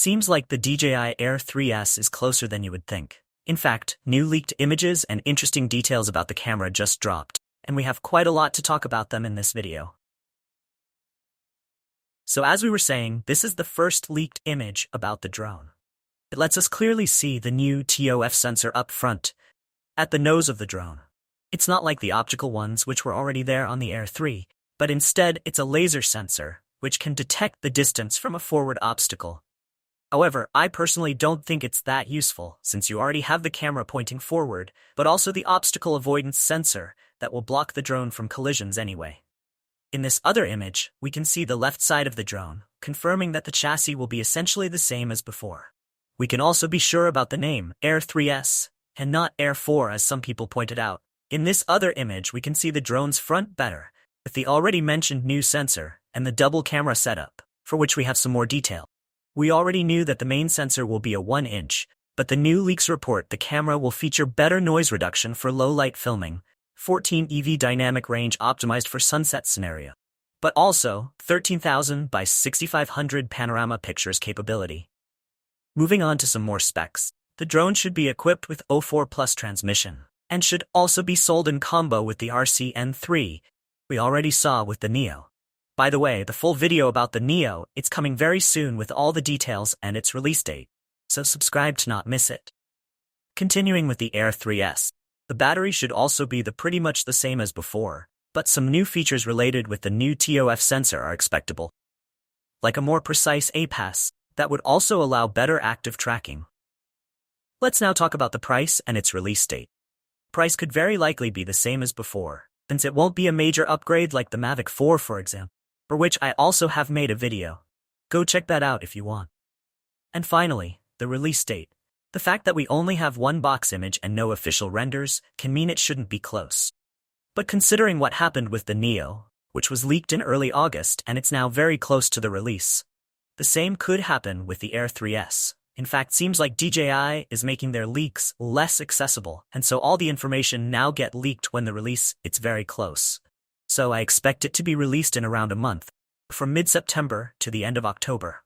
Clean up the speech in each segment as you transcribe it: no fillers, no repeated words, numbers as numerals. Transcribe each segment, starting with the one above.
seems like the Dji Air 3S is closer than you would think. In fact, new leaked images and interesting details about the camera just dropped, and we have quite a lot to talk about them in this video. So as we were saying, this is the first leaked image about the drone. It lets us clearly see the new TOF sensor up front, at the nose of the drone. It's not like the optical ones which were already there on the Air 3, but instead it's a laser sensor, which can detect the distance from a forward obstacle. However, I personally don't think it's that useful, since you already have the camera pointing forward, but also the obstacle avoidance sensor that will block the drone from collisions anyway. In this other image, we can see the left side of the drone, confirming that the chassis will be essentially the same as before. We can also be sure about the name, Air 3S, and not Air 4 as some people pointed out. In this other image we can see the drone's front better, with the already mentioned new sensor, and the double camera setup, for which we have some more detail. We already knew that the main sensor will be a 1-inch, but the new leaks report the camera will feature better noise reduction for low-light filming, 14 EV dynamic range optimized for sunset scenario, but also 13,000 by 6,500 panorama pictures capability. Moving on to some more specs, the drone should be equipped with O4 Plus transmission, and should also be sold in combo with the RCN3 we already saw with the Neo. By the way, the full video about the Neo, it's coming very soon with all the details and its release date, so subscribe to not miss it. Continuing with the Air 3S, the battery should also be pretty much the same as before, but some new features related with the new TOF sensor are expectable, like a more precise APAS that would also allow better active tracking. Let's now talk about the price and its release date. Price could very likely be the same as before, since it won't be a major upgrade like the Mavic 4 for example, for which I also have made a video. Go check that out if you want. And finally, the release date. The fact that we only have one box image and no official renders can mean it shouldn't be close. But considering what happened with the Neo, which was leaked in early August and it's now very close to the release, the same could happen with the Air 3S. In fact, seems like DJI is making their leaks less accessible, and so all the information now get leaked when the release it's very close. So I expect it to be released in around a month, from mid-September to the end of October.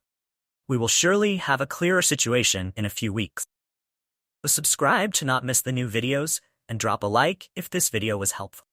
We will surely have a clearer situation in a few weeks. So subscribe to not miss the new videos, and drop a like if this video was helpful.